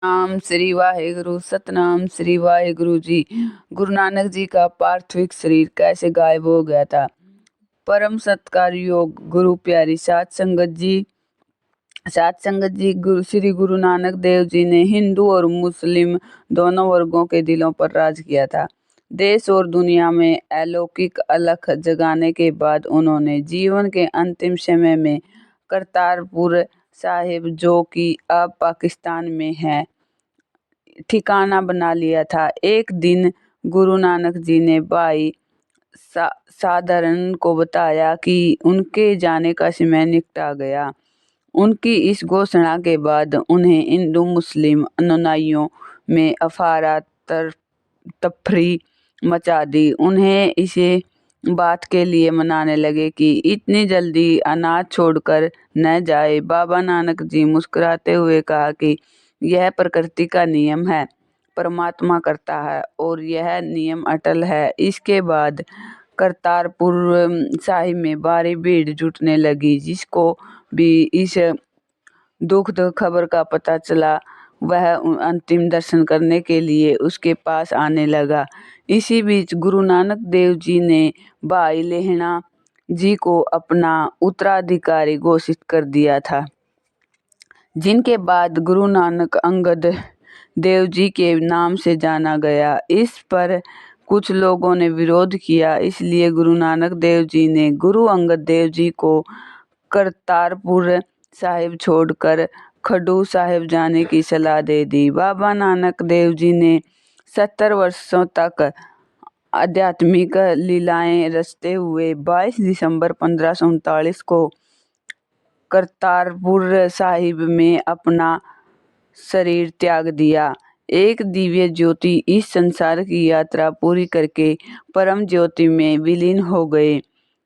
नाम श्री वाहेगुरु, सतनाम श्री वाहेगुरु जी। गुरु नानक जी का पार्थिव शरीर कैसे गायब हो गया था। परम सत्कार योग गुरु प्यारी सात संगत जी गुरु श्री गुरु नानक देव जी ने हिंदू और मुस्लिम दोनों वर्गों के दिलों पर राज किया था। देश और दुनिया में अलौकिक अलख जगाने के बाद उन्होंने जीवन के अंतिम समय में करतारपुर साहिब, जो कि अब पाकिस्तान में है, ठिकाना बना लिया था। एक दिन गुरु नानक जी ने भाई साधारण को बताया कि उनके जाने का समय निकट गया। उनकी इस घोषणा के बाद उन्हें हिंदू मुस्लिम अनुयायियों में अफारा तफरी मचा दी। उन्हें इसे बात के लिए मनाने लगे कि इतनी जल्दी अनाज छोड़कर न जाए। बाबा नानक जी मुस्कुराते हुए कहा कि यह प्रकृति का नियम है, परमात्मा करता है और यह नियम अटल है। इसके बाद करतारपुर साहिब में भारी भीड़ जुटने लगी। जिसको भी इस दुखद खबर का पता चला, वह अंतिम दर्शन करने के लिए उसके पास आने लगा। इसी बीच गुरु नानक देव जी ने भाई लेहना जी को अपना उत्तराधिकारी घोषित कर दिया था, जिनके बाद गुरु नानक अंगद देव जी के नाम से जाना गया। इस पर कुछ लोगों ने विरोध किया, इसलिए गुरु नानक देव जी ने गुरु अंगद देव जी को करतारपुर साहिब छोड़कर खडू साहिब जाने की सलाह दे दी। बाबा नानक देव जी ने 70 वर्षों तक आध्यात्मिक लीलाएं रचते हुए 22 दिसंबर 1539 को करतारपुर साहिब में अपना शरीर त्याग दिया। एक दिव्य ज्योति इस संसार की यात्रा पूरी करके परम ज्योति में विलीन हो गए।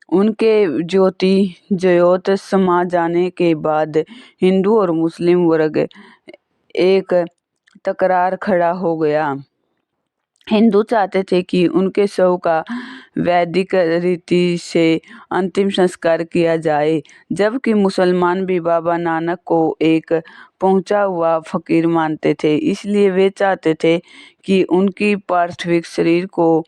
उनके ज्योत समा जाने के बाद हिंदू और मुस्लिम वर्ग एक तकरार खड़ा हो गया। हिंदू चाहते थे कि उनके शव का वैदिक रीति से अंतिम संस्कार किया जाए, जबकि मुसलमान भी बाबा नानक को एक पहुंचा हुआ फकीर मानते थे। इसलिए वे चाहते थे कि उनकी पार्थिव शरीर को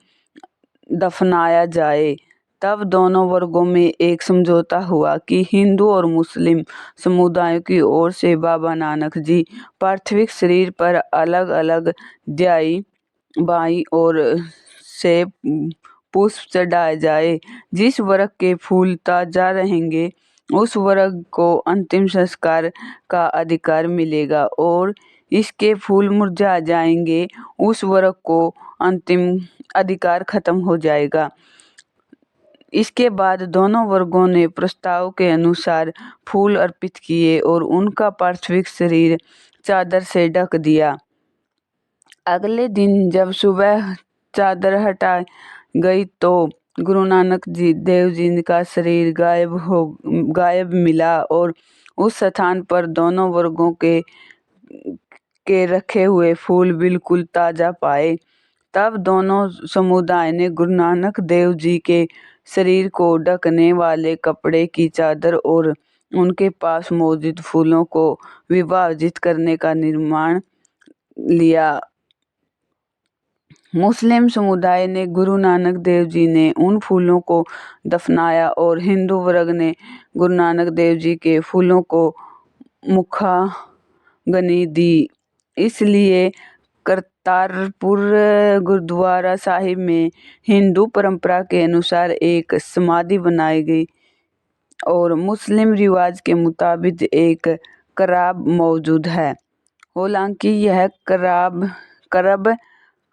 दफनाया जाए। तब दोनों वर्गों में एक समझौता हुआ कि हिंदू और मुस्लिम समुदायों की ओर से बाबा नानक जी पार्थिव शरीर पर अलग अलग दाई बाई और से पुष्प चढ़ाए जाए। जिस वर्ग के फूल ताजा रहेंगे उस वर्ग को अंतिम संस्कार का अधिकार मिलेगा, और इसके फूल मुरझा जाएंगे उस वर्ग को अंतिम अधिकार खत्म हो जाएगा। इसके बाद दोनों वर्गों ने प्रस्ताव के अनुसार फूल अर्पित किए और उनका पार्थिव शरीर चादर से ढक दिया। अगले दिन जब सुबह चादर हटा गई तो गुरु नानक देव जी का शरीर गायब मिला, और उस स्थान पर दोनों वर्गों के रखे हुए फूल बिल्कुल ताजा पाए। तब दोनों समुदाय ने गुरु नानक देव जी के शरीर को ढकने वाले कपड़े की चादर और उनके पास मौजूद फूलों को विभाजित करने का निर्णय लिया। मुस्लिम समुदाय ने गुरु नानक देव जी ने उन फूलों को दफनाया और हिंदू वर्ग ने गुरु नानक देव जी के फूलों को मुखाग्नि दी। इसलिए करतारपुर गुरुद्वारा साहिब में हिंदू परंपरा के अनुसार एक समाधि बनाई गई और मुस्लिम रिवाज के मुताबिक एक कराब मौजूद है। हालांकि यह करब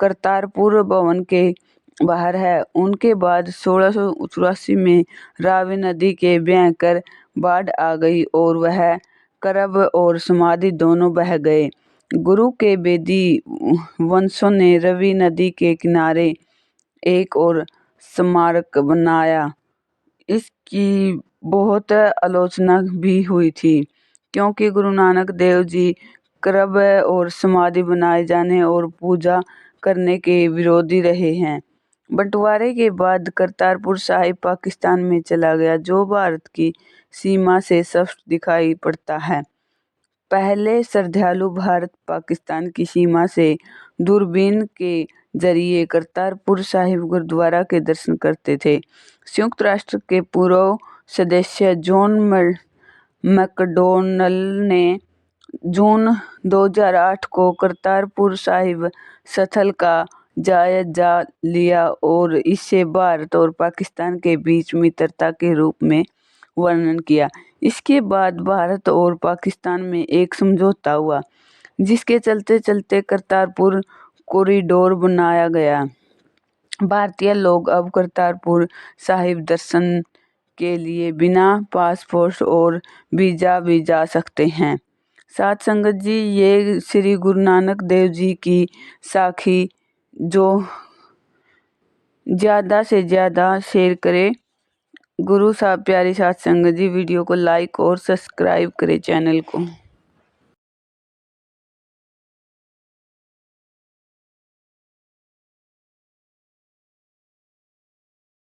करतारपुर भवन के बाहर है। उनके बाद 1684 में रावी नदी के भयंकर बाढ़ आ गई और वह करब और समाधि दोनों बह गए। गुरु के बेदी वंशों ने रावी नदी के किनारे एक और स्मारक बनाया। इसकी बहुत आलोचना भी हुई थी, क्योंकि गुरु नानक देव जी करब और समाधि बनाए जाने और पूजा करने के विरोधी रहे हैं। बंटवारे के बाद करतारपुर साहिब पाकिस्तान में चला गया, जो भारत की सीमा से स्पष्ट दिखाई पड़ता है। पहले श्रद्धालु भारत पाकिस्तान की सीमा से दूरबीन के जरिए करतारपुर साहिब गुरुद्वारा के दर्शन करते थे। संयुक्त राष्ट्र के पूर्व सदस्य जॉन मैकडोनल ने जून 2008 को करतारपुर साहिब स्थल का जायजा लिया और इसे भारत और पाकिस्तान के बीच मित्रता के रूप में वर्णन किया। इसके बाद भारत और पाकिस्तान में एक समझौता हुआ, जिसके चलते चलते करतारपुर कॉरिडोर बनाया गया। भारतीय लोग अब करतारपुर साहिब दर्शन के लिए बिना पासपोर्ट और वीज़ा भी जा सकते हैं। साथ संगत जी, ये श्री गुरु नानक देव जी की साखी जो ज़्यादा से ज़्यादा शेयर करें। गुरु साहब प्यारी साथ संगत जी, वीडियो को लाइक और सब्सक्राइब करें चैनल को।